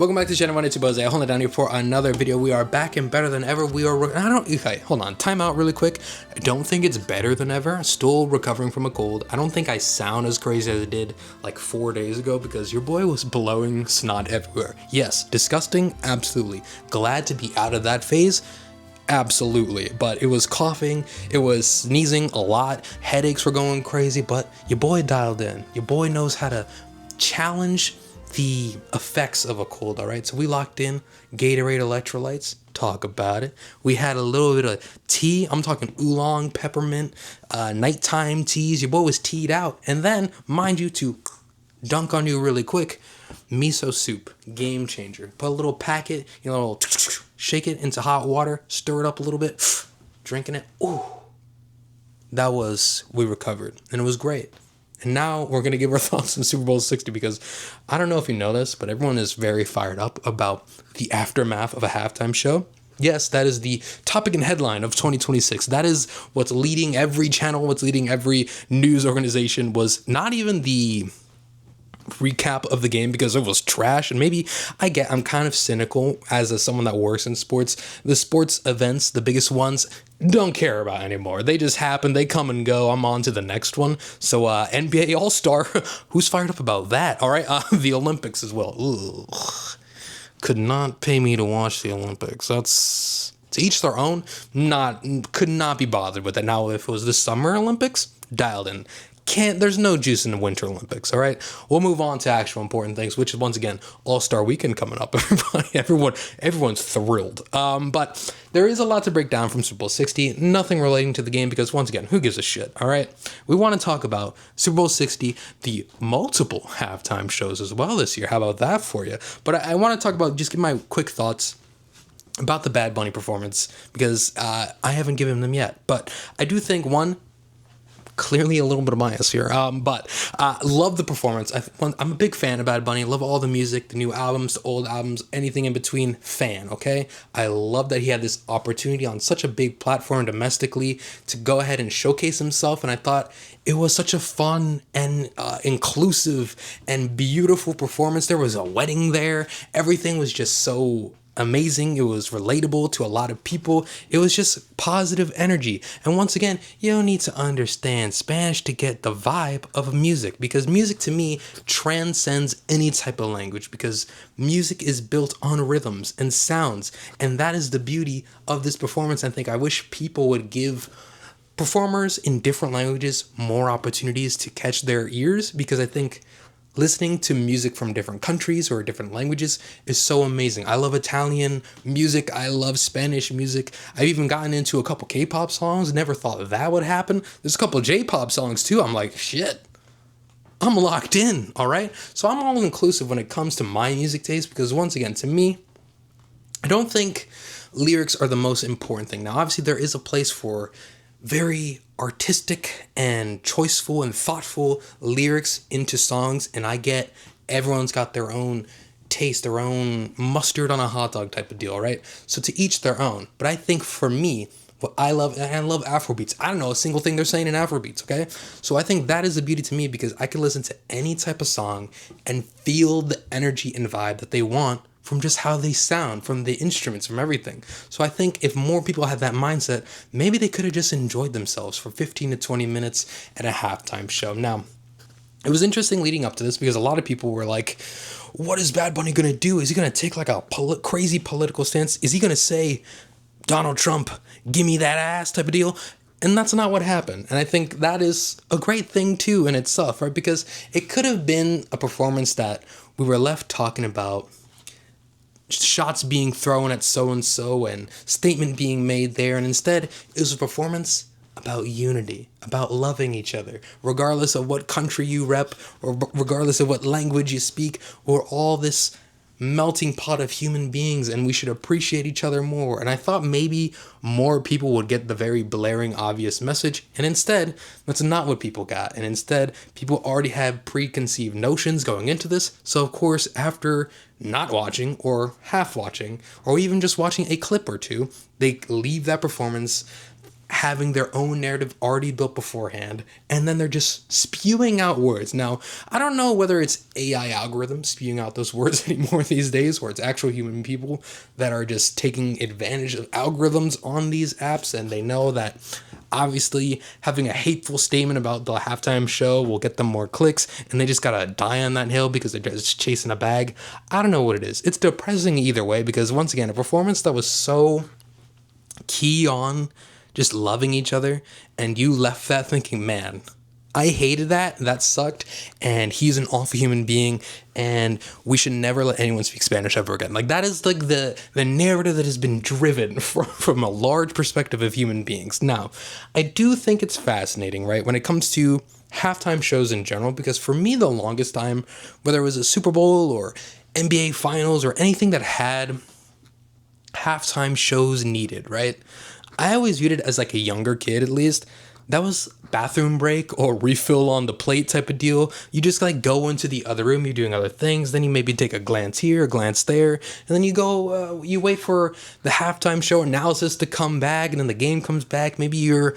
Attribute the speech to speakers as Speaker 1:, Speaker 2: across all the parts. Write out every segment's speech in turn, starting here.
Speaker 1: Welcome back to Channel 1, it's your Buzz. Hold it down here for another video. We are back and better than ever. Okay, hold on, time out really quick. I don't think it's better than ever. Still recovering from a cold. I don't think I sound as crazy as I did like 4 days ago because your boy was blowing snot everywhere. Yes, disgusting, absolutely. Glad to be out of that phase. Absolutely, but it was coughing, it was sneezing a lot, headaches were going crazy, but your boy dialed in. Your boy knows how to challenge the effects of a cold, all right? So we locked in Gatorade electrolytes, talk about it. We had a little bit of tea. I'm talking oolong, peppermint, nighttime teas. Your boy was teed out. And then, mind you, to dunk on you really quick, miso soup, game changer. Put a little packet, shake it into hot water, stir it up a little bit, drinking it. Ooh, we recovered, and it was great. And now we're going to give our thoughts on Super Bowl 60 because I don't know if you know this, but everyone is very fired up about the aftermath of a halftime show. Yes, that is the topic and headline of 2026. That is what's leading every channel, what's leading every news organization. Was not even the recap of the game because it was trash, and maybe I'm kind of cynical as someone that works in sports. The sports events, the biggest ones, don't care about anymore. They just happen, they come and go. I'm on to the next one. So NBA All-Star, who's fired up about that? All right, the Olympics as well. Ugh. Could not pay me to watch the Olympics. That's to each their own. Could not be bothered with it. Now if it was the Summer Olympics, dialed in. There's no juice in the Winter Olympics, all right? We'll move on to actual important things, which is, once again, All-Star Weekend coming up, everybody. Everyone's thrilled. But there is a lot to break down from Super Bowl 60, nothing relating to the game because, once again, who gives a shit, all right? We want to talk about Super Bowl 60, the multiple halftime shows as well this year. How about that for you? But I want to talk about, just give my quick thoughts about the Bad Bunny performance because I haven't given them yet. But I do think, one, clearly a little bit of bias here, but love the performance. I'm a big fan of Bad Bunny. Love all the music, the new albums, the old albums, anything in between. Fan, okay? I love that he had this opportunity on such a big platform domestically to go ahead and showcase himself, and I thought it was such a fun and inclusive and beautiful performance. There was a wedding there. Everything was just so amazing. It was relatable to a lot of people. It was just positive energy. And once again, you don't need to understand Spanish to get the vibe of music, because music to me transcends any type of language, because music is built on rhythms and sounds. And that is the beauty of this performance. I think I wish people would give performers in different languages more opportunities to catch their ears, because I think listening to music from different countries or different languages is so amazing. I love Italian music. I love Spanish music. I've even gotten into a couple K-pop songs. Never thought that would happen. There's a couple J-pop songs too. I'm like, shit, I'm locked in, all right? So I'm all inclusive when it comes to my music taste because, once again, to me, I don't think lyrics are the most important thing. Now, obviously, there is a place for very artistic and choiceful and thoughtful lyrics into songs, and I get everyone's got their own taste, their own mustard on a hot dog type of deal, right? So to each their own. But I think for me, what I love, and I love Afrobeats. I don't know a single thing they're saying in Afrobeats, okay? So I think that is the beauty to me, because I can listen to any type of song and feel the energy and vibe that they want from just how they sound, from the instruments, from everything. So I think if more people had that mindset, maybe they could have just enjoyed themselves for 15 to 20 minutes at a halftime show. Now, it was interesting leading up to this because a lot of people were like, what is Bad Bunny going to do? Is he going to take like a crazy political stance? Is he going to say, Donald Trump, give me that ass type of deal? And that's not what happened. And I think that is a great thing too in itself, right? Because it could have been a performance that we were left talking about shots being thrown at so-and-so and statement being made there. And instead, it was a performance about unity, about loving each other, regardless of what country you rep or regardless of what language you speak. We're all this melting pot of human beings, and we should appreciate each other more. And I thought maybe more people would get the very blaring, obvious message, and instead, that's not what people got. And instead, people already had preconceived notions going into this. So of course, after not watching or half watching, or even just watching a clip or two, they leave that performance having their own narrative already built beforehand, and then they're just spewing out words. Now, I don't know whether it's AI algorithms spewing out those words anymore these days, or it's actual human people that are just taking advantage of algorithms on these apps, and they know that obviously having a hateful statement about the halftime show will get them more clicks, and they just gotta die on that hill because they're just chasing a bag. I don't know what it is. It's depressing either way, because once again, a performance that was so key on just loving each other, and you left that thinking, man, I hated that sucked, and he's an awful human being, and we should never let anyone speak Spanish ever again. Like, that is like the narrative that has been driven from a large perspective of human beings. Now, I do think it's fascinating, right, when it comes to halftime shows in general, because for me, the longest time, whether it was a Super Bowl or NBA Finals or anything that had halftime shows needed, right, I always viewed it as, like, a younger kid at least, that was bathroom break or refill on the plate type of deal. You just like go into the other room, you're doing other things, then you maybe take a glance here, a glance there, and then you go, you wait for the halftime show analysis to come back, and then the game comes back. Maybe you're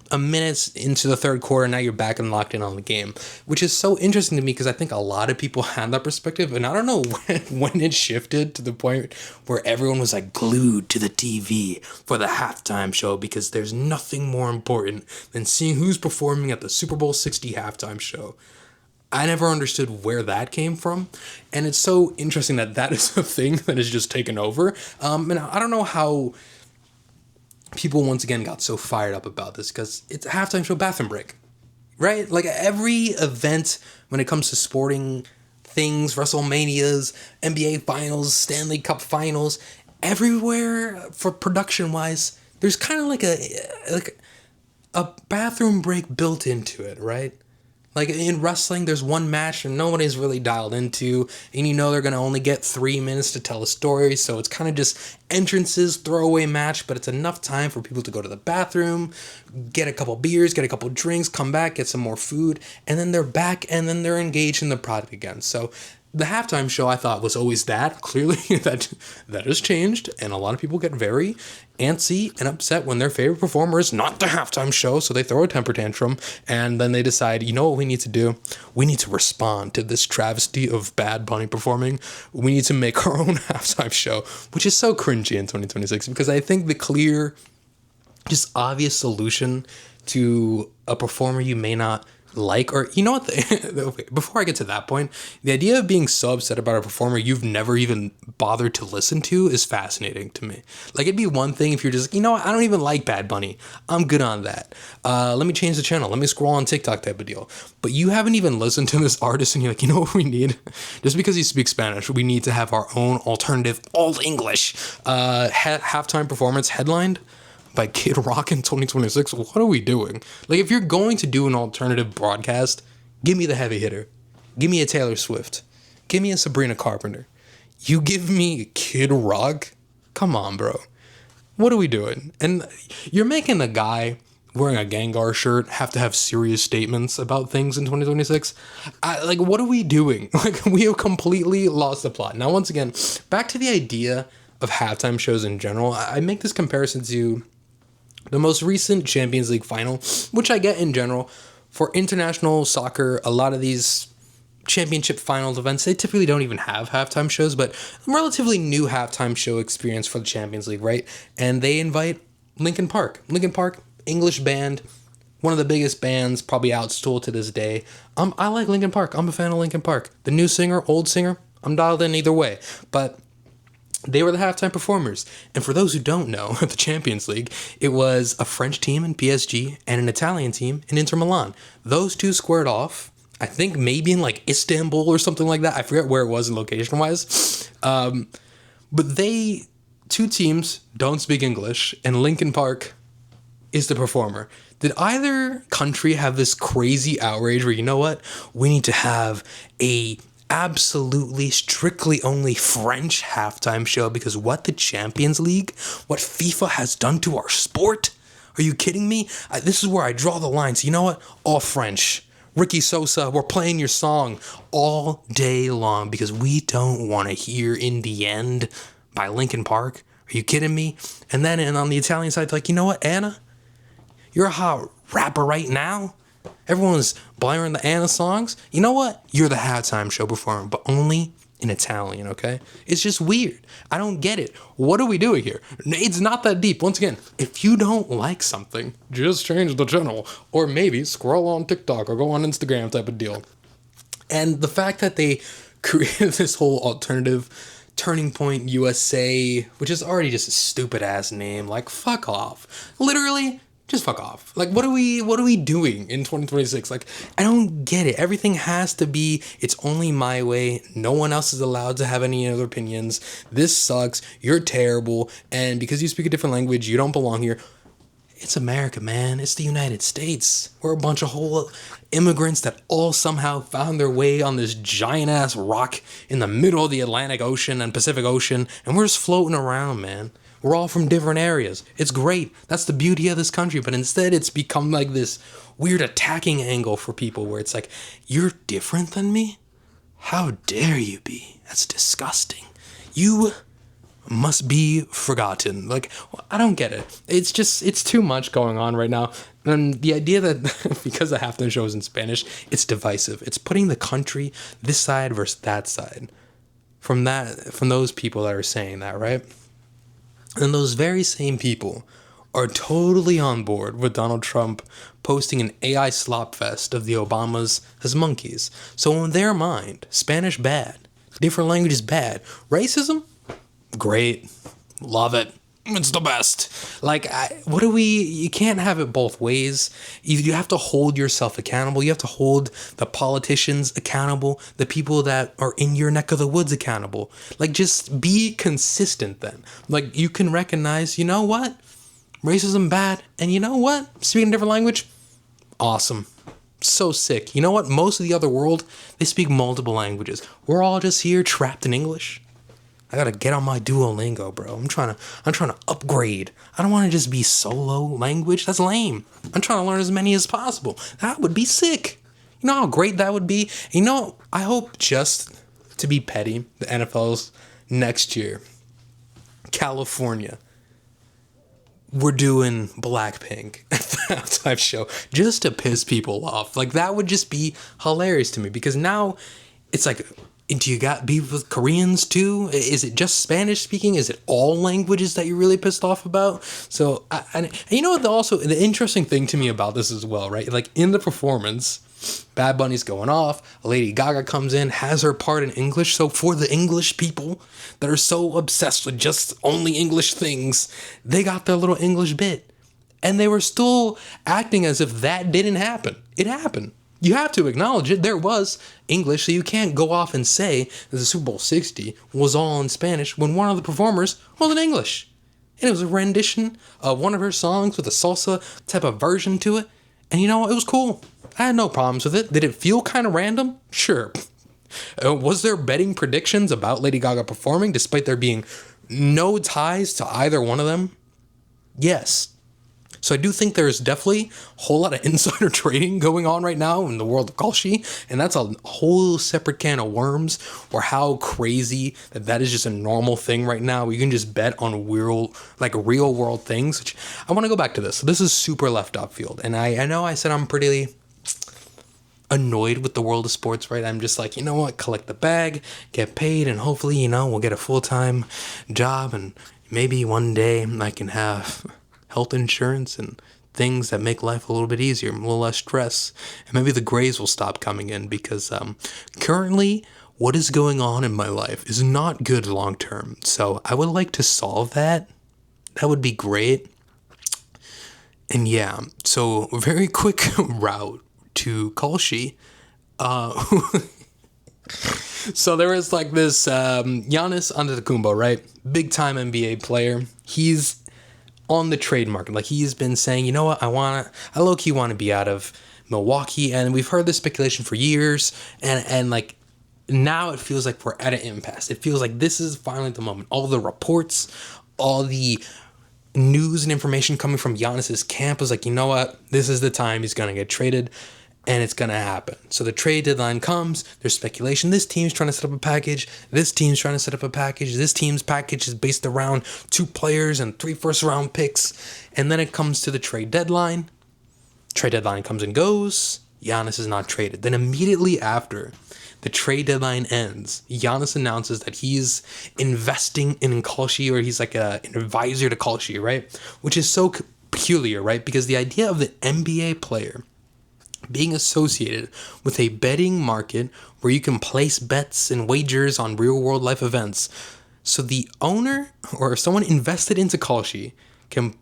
Speaker 1: a minute into the third quarter, now you're back and locked in on the game, which is so interesting to me because I think a lot of people had that perspective, and I don't know when it shifted to the point where everyone was like glued to the TV for the halftime show, because there's nothing more important than seeing who's performing at the Super Bowl 60 halftime show. I never understood where that came from, and it's so interesting that that is a thing that has just taken over. And I don't know how people once again got so fired up about this, because it's a halftime show bathroom break, right? Like every event when it comes to sporting things, WrestleManias, NBA Finals, Stanley Cup Finals, everywhere for production wise, there's kind of like a bathroom break built into it, right? Like in wrestling, there's one match and nobody's really dialed into, and you know they're going to only get 3 minutes to tell a story, so it's kind of just entrances, throwaway match, but it's enough time for people to go to the bathroom, get a couple beers, get a couple drinks, come back, get some more food, and then they're back, and then they're engaged in the product again. So the halftime show, I thought, was always that. Clearly, that has changed, and a lot of people get very antsy and upset when their favorite performer is not the halftime show, so they throw a temper tantrum, and then they decide, you know what we need to do? We need to respond to this travesty of Bad Bunny performing. We need to make our own halftime show, which is so cringy in 2026, because I think the clear, just obvious solution to a performer you may not like, or you know what, before I get to that point, the idea of being so upset about a performer you've never even bothered to listen to is fascinating to me. Like, it'd be one thing if you're just, you know what, I don't even like Bad Bunny, I'm good on that, let me change the channel, let me scroll on TikTok type of deal. But you haven't even listened to this artist and you're like, you know what we need? Just because he speaks Spanish, we need to have our own alternative all English halftime performance headlined by Kid Rock in 2026. What are we doing? Like, if you're going to do an alternative broadcast, give me the heavy hitter. Give me a Taylor Swift. Give me a Sabrina Carpenter. You give me Kid Rock? Come on, bro. What are we doing? And you're making the guy wearing a Gengar shirt have to have serious statements about things in 2026. Like, what are we doing? Like, we have completely lost the plot. Now, once again, back to the idea of halftime shows in general. I make this comparison to the most recent Champions League final, which I get in general. For international soccer, a lot of these championship finals events, they typically don't even have halftime shows, but relatively new halftime show experience for the Champions League, right? And they invite Linkin Park. Linkin Park, English band, one of the biggest bands, probably out still to this day. I like Linkin Park. I'm a fan of Linkin Park. The new singer, old singer, I'm dialed in either way. But they were the halftime performers. And for those who don't know, the Champions League, it was a French team in PSG and an Italian team in Inter Milan. Those two squared off, I think maybe in like Istanbul or something like that. I forget where it was location-wise. But two teams don't speak English, and Linkin Park is the performer. Did either country have this crazy outrage where, you know what, we need to have a absolutely strictly only French halftime show because what the Champions League, what FIFA has done to our sport? Are you kidding me? This is where I draw the line. So you know what? All French. Ricky Sosa, we're playing your song all day long because we don't want to hear In the End by Linkin Park. Are you kidding me? And then on the Italian side, like, you know what, Anna? You're a hot rapper right now. Everyone's blaring the Anna songs. You know what? You're the halftime show performer, but only in Italian, okay? It's just weird. I don't get it. What are we doing here? It's not that deep. Once again, if you don't like something, just change the channel. Or maybe scroll on TikTok or go on Instagram type of deal. And the fact that they created this whole alternative Turning Point USA, which is already just a stupid ass name, like fuck off. Literally, just fuck off. Like what are we doing in 2026? Like I don't get it. Everything has to be it's only my way. No one else is allowed to have any other opinions. This sucks. You're terrible. And because you speak a different language, you don't belong here. It's America, man. It's the United States. We're a bunch of whole immigrants that all somehow found their way on this giant ass rock in the middle of the Atlantic Ocean and Pacific Ocean, and we're just floating around, man. We're all from different areas. It's great. That's the beauty of this country. But instead, it's become like this weird attacking angle for people where it's like, you're different than me? How dare you be? That's disgusting. You must be forgotten. Like, I don't get it. It's just, it's too much going on right now. And the idea that because the halftime show is in Spanish, it's divisive. It's putting the country this side versus that side. From those people that are saying that, right? And those very same people are totally on board with Donald Trump posting an AI slop fest of the Obamas as monkeys. So in their mind, Spanish bad, different languages bad, racism great, love it. It's the best. Like, you can't have it both ways. You have to hold yourself accountable. You have to hold the politicians accountable, the people that are in your neck of the woods accountable. Like, just be consistent then. Like, you can recognize, you know what? Racism bad. And you know what? Speaking a different language, awesome. So sick. You know what? Most of the other world, they speak multiple languages. We're all just here trapped in English. I gotta get on my Duolingo, bro. I'm trying to upgrade. I don't want to just be solo language. That's lame. I'm trying to learn as many as possible. That would be sick. You know how great that would be? You know, I hope, just to be petty, the NFL's next year, California, we're doing Blackpink at the halftime show just to piss people off. Like, that would just be hilarious to me, because now it's like, do you got beef with Koreans too? Is it just Spanish speaking? Is it all languages that you're really pissed off about? So, and you know what? Also, the interesting thing to me about this as well, right? Like in the performance, Bad Bunny's going off. Lady Gaga comes in, has her part in English. So for the English people that are so obsessed with just only English things, they got their little English bit. And they were still acting as if that didn't happen. It happened. You have to acknowledge it. There was English, so you can't go off and say that the Super Bowl 60 was all in Spanish when one of the performers was in English. And it was a rendition of one of her songs with a salsa type of version to it. And you know, it was cool. I had no problems with it. Did it feel kind of random? Sure. Was there betting predictions about Lady Gaga performing despite there being no ties to either one of them? Yes. So I do think there's definitely a whole lot of insider trading going on right now in the world of Kalshi, and that's a whole separate can of worms, or how crazy that is just a normal thing right now. You can just bet on real world things. Which I want to go back to this. So this is super left off field, and I know I said I'm pretty annoyed with the world of sports, right? I'm just like, you know what, collect the bag, get paid, and hopefully, you know, we'll get a full-time job, and maybe one day I can have health insurance and things that make life a little bit easier, a little less stress. And maybe the grays will stop coming in, because currently what is going on in my life is not good long term. So I would like to solve that. That would be great. And yeah, so very quick route to Kalshi. So there was like this Giannis Antetokounmpo, right? Big time NBA player. He's on the trade market. Like, he's been saying, you know what, I low-key want to be out of Milwaukee. And we've heard this speculation for years. And like, now it feels like we're at an impasse. It feels like this is finally the moment. All the reports, all the news and information coming from Giannis's camp is like, you know what, this is the time he's going to get traded. And it's going to happen. So the trade deadline comes. There's speculation. This team's trying to set up a package. This team's trying to set up a package. This team's package is based around 2 players and 3 first-round picks. And then it comes to the trade deadline. Trade deadline comes and goes. Giannis is not traded. Then immediately after the trade deadline ends, Giannis announces that he's investing in Kalshi, or he's like an advisor to Kalshi, right? Which is so peculiar, right? Because the idea of the NBA player being associated with a betting market where you can place bets and wagers on real world life events. So the owner or someone invested into Kalshi can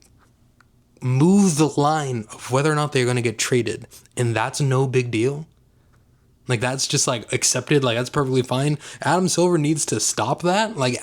Speaker 1: move the line of whether or not they're going to get traded. And that's no big deal. Like, that's just like accepted. Like, that's perfectly fine. Adam Silver needs to stop that. Like,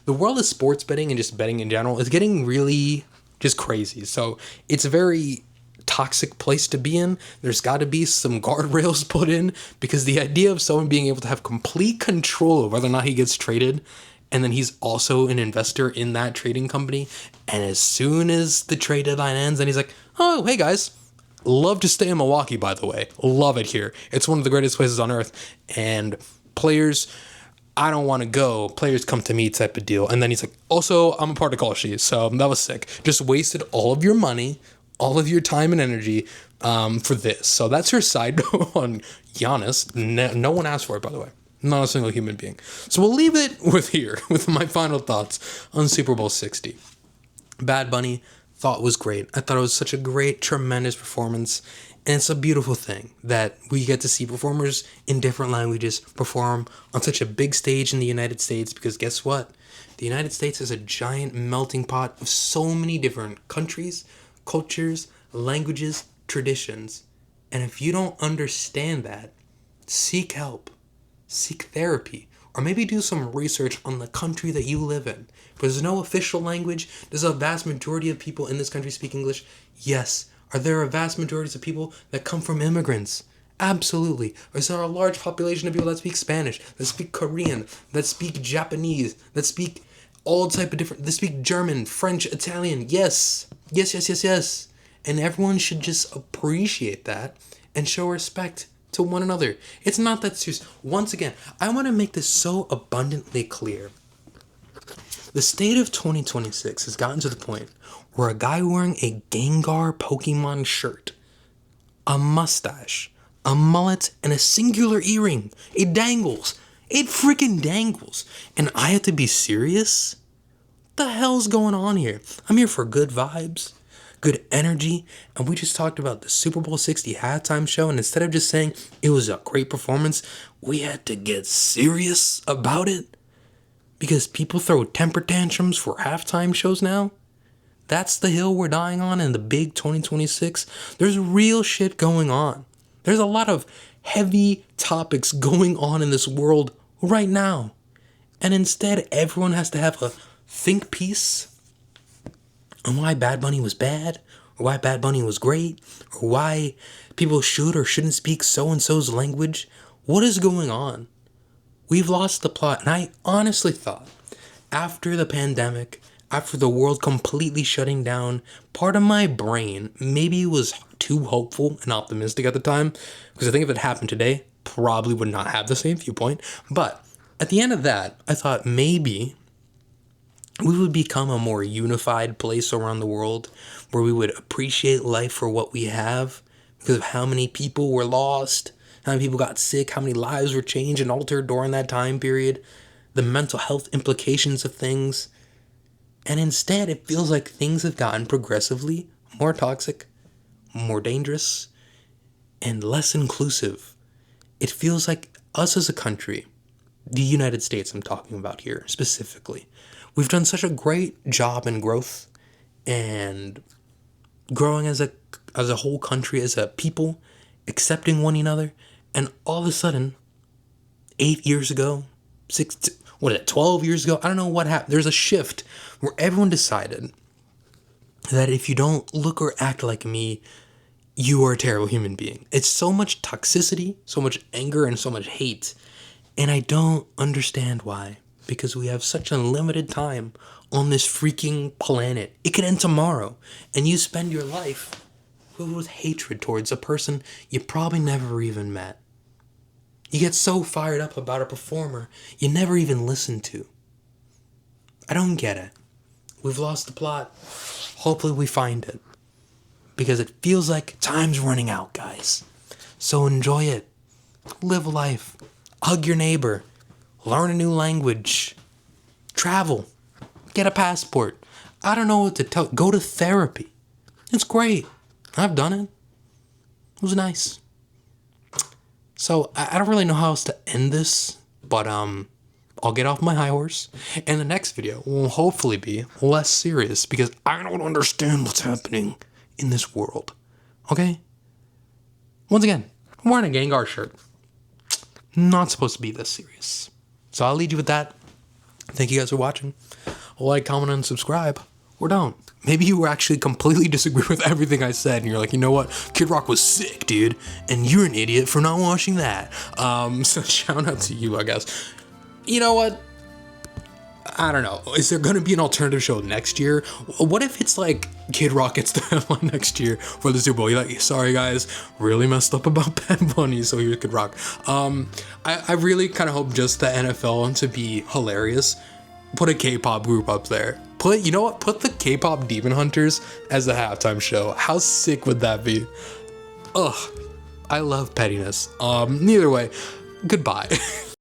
Speaker 1: the world of sports betting and just betting in general is getting really just crazy. So it's a very toxic place to be in. There's got to be some guardrails put in, because the idea of someone being able to have complete control of whether or not he gets traded, and then he's also an investor in that trading company, and as soon as the trade deadline ends, then he's like, oh, hey guys, love to stay in Milwaukee, by the way. Love it here. It's one of the greatest places on earth. And players, I don't want to go. Players come to me type of deal. And then he's like, also, I'm a part of Kalshi, so that was sick. Just wasted all of your money, all of your time and energy for this. So that's your side note on Giannis. No one asked for it, by the way. Not a single human being. So we'll leave it with my final thoughts on Super Bowl 60. Bad Bunny, thought was great. I thought it was such a great, tremendous performance. And it's a beautiful thing that we get to see performers in different languages perform on such a big stage in the United States, because guess what? The United States is a giant melting pot of so many different countries, cultures, languages, traditions. And if you don't understand that, seek help, seek therapy, or maybe do some research on the country that you live in. Because there's no official language. Does a vast majority of people in this country speak English? Yes. Are there a vast majority of people that come from immigrants? Absolutely. Is there a large population of people that speak Spanish, that speak Korean, that speak Japanese, that speak all type of different, that speak German, French, Italian? Yes. Yes. And everyone should just appreciate that and show respect to one another. It's not that serious. Once again, I want to make this so abundantly clear. The state of 2026 has gotten to the point where a guy wearing a Gengar Pokemon shirt, a mustache, a mullet, and a singular earring, it dangles. It freaking dangles. And I have to be serious? What the hell's going on here? I'm here for good vibes, good energy, and we just talked about the Super Bowl 60 halftime show, and instead of just saying it was a great performance, we had to get serious about it because people throw temper tantrums for halftime shows now. That's the hill we're dying on in the big 2026. There's real shit going on. There's a lot of heavy topics going on in this world right now. And instead, everyone has to have a think piece on why Bad Bunny was bad, or why Bad Bunny was great, or why people should or shouldn't speak so-and-so's language. What is going on? We've lost the plot. And I honestly thought, after the pandemic, after the world completely shutting down, part of my brain maybe was too hopeful and optimistic at the time, because I think if it happened today, probably would not have the same viewpoint. But at the end of that, I thought maybe we would become a more unified place around the world, where we would appreciate life for what we have because of how many people were lost, how many people got sick, how many lives were changed and altered during that time period, the mental health implications of things. And instead, it feels like things have gotten progressively more toxic, more dangerous, and less inclusive. It feels like us as a country, the United States I'm talking about here specifically, we've done such a great job in growth and growing as a whole country, as a people, accepting one another, and all of a sudden, 8 years ago, 12 years ago, I don't know what happened. There's a shift where everyone decided that if you don't look or act like me, you are a terrible human being. It's so much toxicity, so much anger, and so much hate. And I don't understand why. Because we have such unlimited time on this freaking planet. It could end tomorrow. And you spend your life filled with hatred towards a person you probably never even met. You get so fired up about a performer you never even listened to. I don't get it. We've lost the plot. Hopefully we find it. because it feels like time's running out, guys. So enjoy it. Live life. Hug your neighbor. Learn a new language. Travel. Get a passport. I don't know what to tell. Go to therapy. It's great. I've done it. It was nice. So I don't really know how else to end this, but I'll get off my high horse. And the next video will hopefully be less serious because I don't understand what's happening in this world. Okay? Once again, I'm wearing a Gengar shirt. Not supposed to be this serious. So I'll leave you with that. Thank you guys for watching. Like, comment, and subscribe. Or don't. Maybe you actually completely disagree with everything I said, and you're like, you know what? Kid Rock was sick, dude. And you're an idiot for not watching that. So shout out to you, I guess. You know what? I don't know. Is there going to be an alternative show next year? What if it's like Kid Rock gets the headline next year for the Super Bowl? You're like, sorry guys, really messed up about Bad Bunny, so here's Kid Rock. I really kind of hope just the NFL to be hilarious. Put a K-pop group up there. You know what? Put the K-pop Demon Hunters as the halftime show. How sick would that be? Ugh. I love pettiness. Neither way, goodbye.